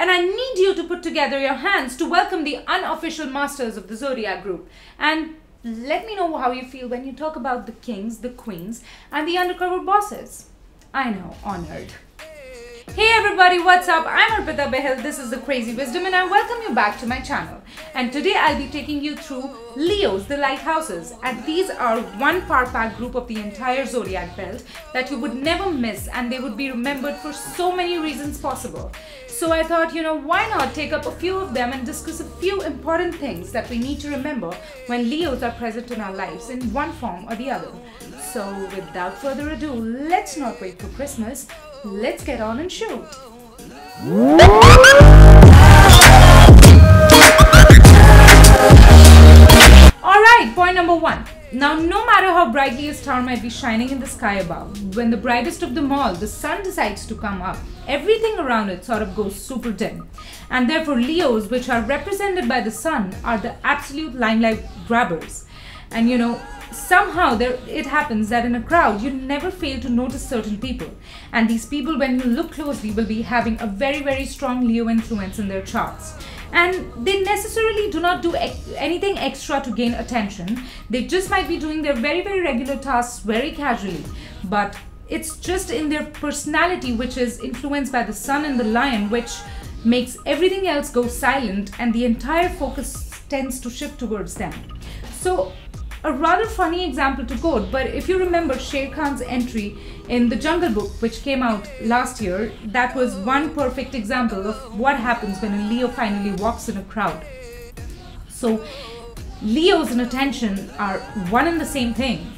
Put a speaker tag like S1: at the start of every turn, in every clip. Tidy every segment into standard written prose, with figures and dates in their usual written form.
S1: And I need you to put together your hands to welcome the unofficial masters of the zodiac group. And let me know how you feel when you talk about the kings, the queens, and the undercover bosses. I know, honored. Hey everybody, what's up? I'm Arpitabahl, this is The Crazy Wisdom, and I welcome you back to my channel. And today I'll be taking you through Leos, the Lighthouses. And these are one power-packed group of the entire zodiac belt that you would never miss, and they would be remembered for so many reasons possible. So I thought, why not take up a few of them and discuss a few important things that we need to remember when Leos are present in our lives in one form or the other. So without further ado, let's not wait for Christmas. Let's get on and shoot. Alright, point number one. Now, no matter how brightly a star might be shining in the sky above, when the brightest of them all, the sun, decides to come up, everything around it sort of goes super dim. And therefore, Leos, which are represented by the sun, are the absolute limelight grabbers. And somehow it happens that in a crowd, you never fail to notice certain people. And these people, when you look closely, will be having a very, very strong Leo influence in their charts. And they necessarily do not do anything extra to gain attention. They just might be doing their very, very regular tasks very casually. But it's just in their personality, which is influenced by the sun and the lion, which makes everything else go silent, and the entire focus tends to shift towards them. So, a rather funny example to quote, but if you remember Sher Khan's entry in the Jungle Book, which came out last year, that was one perfect example of what happens when a Leo finally walks in a crowd. So, Leos and attention are one and the same thing.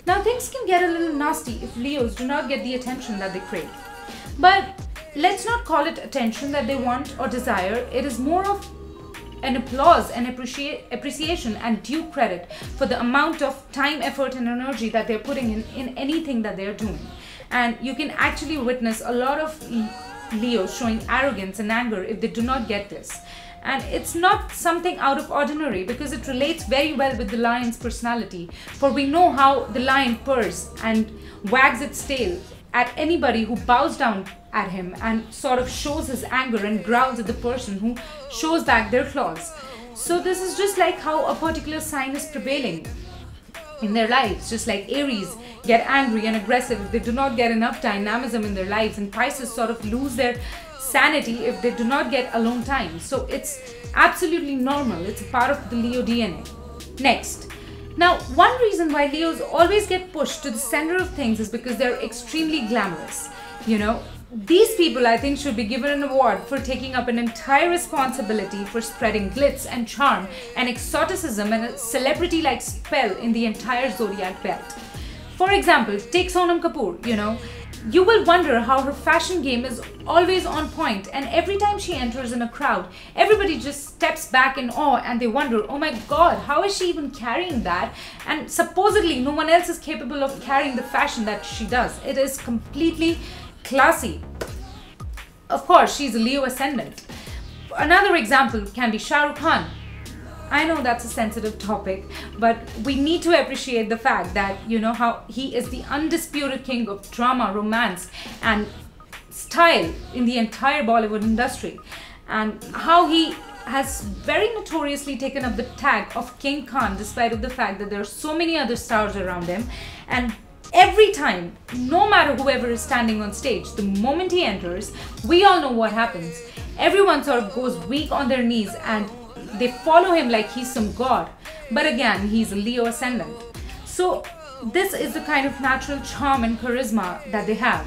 S1: Now, things can get a little nasty if Leos do not get the attention that they crave. But let's not call it attention that they want or desire. It is more of an applause and appreciation and due credit for the amount of time, effort and energy that they're putting in anything that they're doing. And you can actually witness a lot of Leos showing arrogance and anger if they do not get this. And it's not something out of ordinary, because it relates very well with the lion's personality. For we know how the lion purrs and wags its tail at anybody who bows down at him and sort of shows his anger and growls at the person who shows back their claws. So this is just like how a particular sign is prevailing in their lives. Just like Aries get angry and aggressive if they do not get enough dynamism in their lives, and Pisces sort of lose their sanity if they do not get alone time. So it's absolutely normal. It's a part of the Leo DNA. Next. Now, one reason why Leos always get pushed to the center of things is because they're extremely glamorous. These people, I think, should be given an award for taking up an entire responsibility for spreading glitz and charm and exoticism and a celebrity-like spell in the entire zodiac belt. For example, take Sonam Kapoor, You will wonder how her fashion game is always on point, and every time she enters in a crowd, everybody just steps back in awe and they wonder, oh my god, how is she even carrying that? And supposedly no one else is capable of carrying the fashion that she does. It is completely classy. Of course, she's a Leo ascendant. Another example can be Shah Rukh Khan. I know that's a sensitive topic, but we need to appreciate the fact that, how he is the undisputed king of drama, romance, and style in the entire Bollywood industry. And how he has very notoriously taken up the tag of King Khan, despite of the fact that there are so many other stars around him. And every time, no matter whoever is standing on stage, the moment he enters, we all know what happens. Everyone sort of goes weak on their knees and they follow him like he's some god. But again, he's a Leo ascendant. So this is the kind of natural charm and charisma that they have.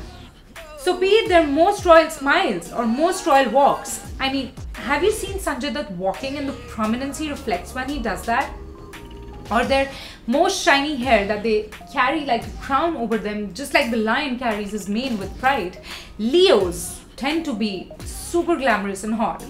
S1: So be it their most royal smiles or most royal walks. I mean, have you seen Sanjay Dutt walking and the prominence he reflects when he does that? Or their most shiny hair that they carry like a crown over them, just like the lion carries his mane with pride. Leos tend to be super glamorous and hot.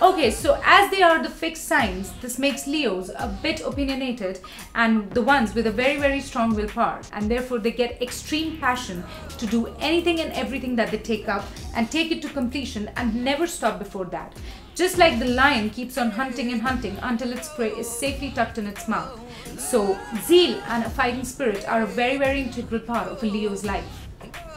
S1: Okay, so as they are the fixed signs, this makes Leos a bit opinionated and the ones with a very, very strong willpower, and therefore they get extreme passion to do anything and everything that they take up and take it to completion and never stop before that. Just like the lion keeps on hunting and hunting until its prey is safely tucked in its mouth. So zeal and a fighting spirit are a very, very integral part of a Leo's life.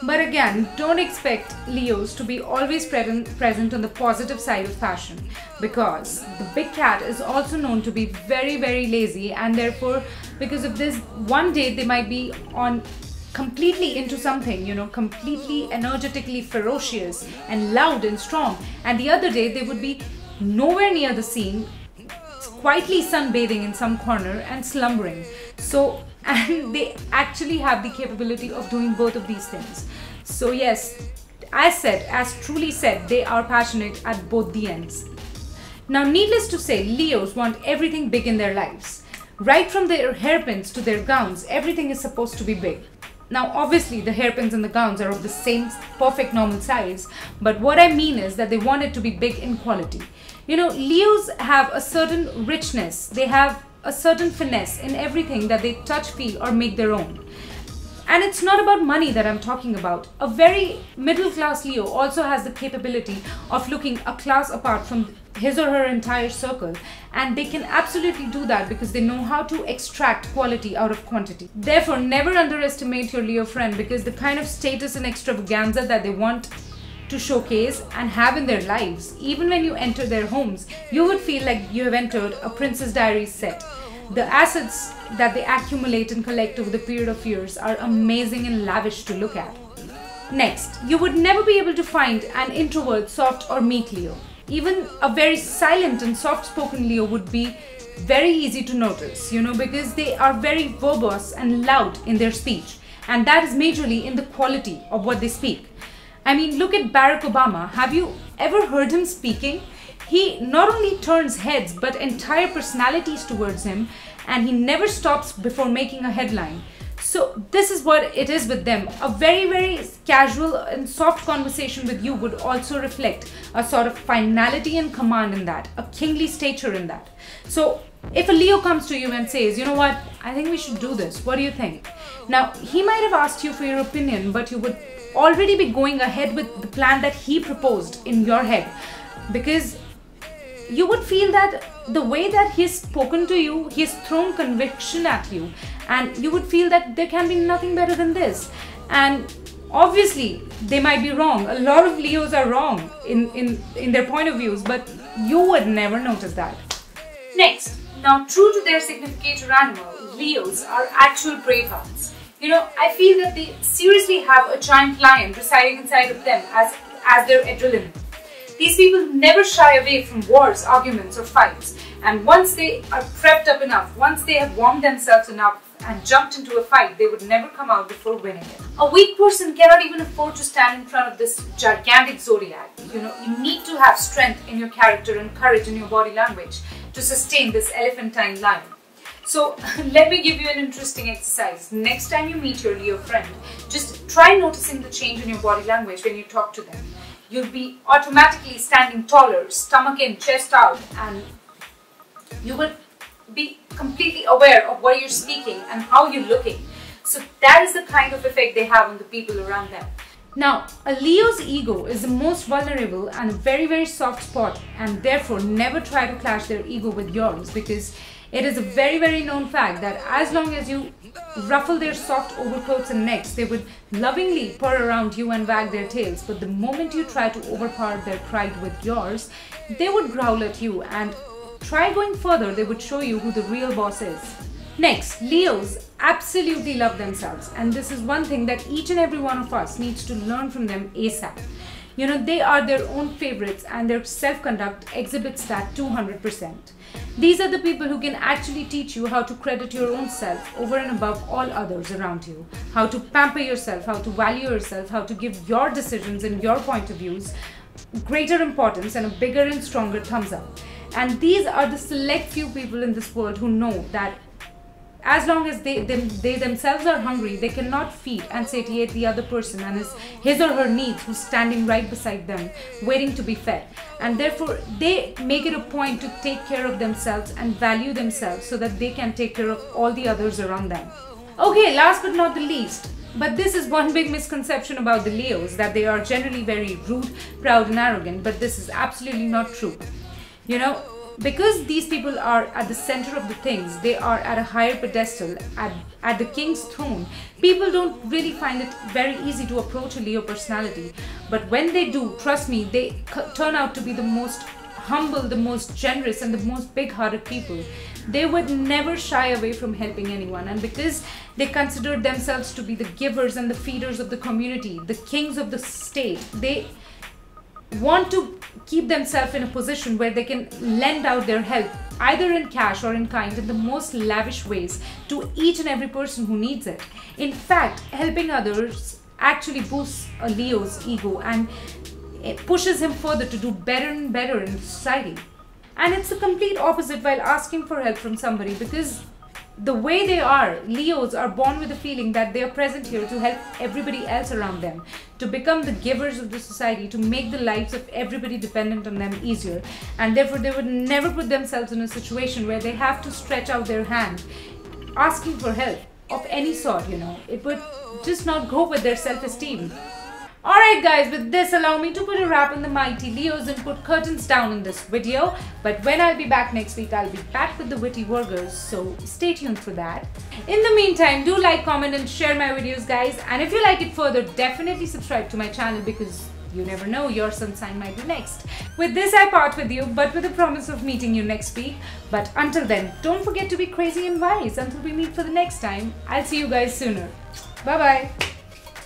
S1: But again, don't expect Leos to be always present on the positive side of fashion, because the big cat is also known to be very lazy, and therefore because of this, one day they might be on completely into something, completely energetically ferocious and loud and strong, and the other day they would be nowhere near the scene, quietly sunbathing in some corner and slumbering. So, and they actually have the capability of doing both of these things. So yes, as truly said, they are passionate at both the ends. Now, needless to say, Leos want everything big in their lives. Right from their hairpins to their gowns, everything is supposed to be big. Now, obviously, the hairpins and the gowns are of the same perfect normal size, but what I mean is that they want it to be big in quality. Leos have a certain richness, they have a certain finesse in everything that they touch, feel, or make their own. And it's not about money that I'm talking about. A very middle class Leo also has the capability of looking a class apart from his or her entire circle, and they can absolutely do that because they know how to extract quality out of quantity. Therefore, never underestimate your Leo friend, because the kind of status and extravaganza that they want to showcase and have in their lives, even when you enter their homes, you would feel like you have entered a Princess Diaries set. The assets that they accumulate and collect over the period of years are amazing and lavish to look at. Next, you would never be able to find an introvert, soft or meek Leo. Even a very silent and soft-spoken Leo would be very easy to notice, because they are very verbose and loud in their speech, and that is majorly in the quality of what they speak. I mean, look at Barack Obama. Have you ever heard him speaking? He not only turns heads but entire personalities towards him, and he never stops before making a headline. So this is what it is with them. A very casual and soft conversation with you would also reflect a sort of finality and command in that, a kingly stature in that. So if a Leo comes to you and says, you know what, I think we should do this, what do you think? Now, he might have asked you for your opinion, but you would already be going ahead with the plan that he proposed in your head, because you would feel that the way that he's spoken to you, he's thrown conviction at you, and you would feel that there can be nothing better than this. And obviously they might be wrong. A lot of Leos are wrong in their point of views, but you would never notice that. Next, now true to their significator animal, Leos are actual bravehearts. I feel that they seriously have a giant lion residing inside of them as their adrenaline. These people never shy away from wars, arguments or fights, and once they are prepped up enough, once they have warmed themselves enough and jumped into a fight, they would never come out before winning it. A weak person cannot even afford to stand in front of this gigantic zodiac. You need to have strength in your character and courage in your body language to sustain this elephantine lion. So let me give you an interesting exercise. Next time you meet your Leo friend, just try noticing the change in your body language when you talk to them. You'll be automatically standing taller, stomach in, chest out, and you will be completely aware of what you're speaking and how you're looking. So that is the kind of effect they have on the people around them. Now, a Leo's ego is the most vulnerable and a very soft spot, and therefore never try to clash their ego with yours, because it is a very known fact that as long as you ruffle their soft overcoats and necks, they would lovingly purr around you and wag their tails. But the moment you try to overpower their pride with yours, they would growl at you, and try going further, they would show you who the real boss is. Next, Leos absolutely love themselves, and this is one thing that each and every one of us needs to learn from them ASAP. They are their own favorites, and their self-conduct exhibits that 200%. These are the people who can actually teach you how to credit your own self over and above all others around you, how to pamper yourself, how to value yourself, how to give your decisions and your point of views greater importance and a bigger and stronger thumbs up. And these are the select few people in this world who know that as long as they themselves are hungry, they cannot feed and satiate the other person and his or her needs, who's standing right beside them waiting to be fed. And therefore they make it a point to take care of themselves and value themselves so that they can take care of all the others around them. Okay, last but not the least, but this is one big misconception about the Leos, that they are generally very rude, proud and arrogant, but this is absolutely not true. because these people are at the center of the things, they are at a higher pedestal, at the king's throne, people don't really find it very easy to approach a Leo personality. But when they do, trust me, they turn out to be the most humble, the most generous, and the most big-hearted people. They would never shy away from helping anyone, and because they consider themselves to be the givers and the feeders of the community, the kings of the state, they want to keep themselves in a position where they can lend out their help, either in cash or in kind, in the most lavish ways to each and every person who needs it. In fact, helping others actually boosts a Leo's ego and it pushes him further to do better and better in society. And it's the complete opposite while asking for help from somebody, because the way they are, Leos are born with the feeling that they are present here to help everybody else around them, to become the givers of the society, to make the lives of everybody dependent on them easier. And therefore they would never put themselves in a situation where they have to stretch out their hand asking for help of any sort, It would just not go with their self-esteem. Alright guys, with this allow me to put a wrap on the mighty Leos and put curtains down in this video. But when I'll be back next week, I'll be back with the witty Virgos, so stay tuned for that. In the meantime, do like, comment and share my videos guys. And if you like it further, definitely subscribe to my channel, because you never know, your sun sign might be next. With this I part with you, but with the promise of meeting you next week. But until then, don't forget to be crazy and wise. Until we meet for the next time, I'll see you guys sooner. Bye bye.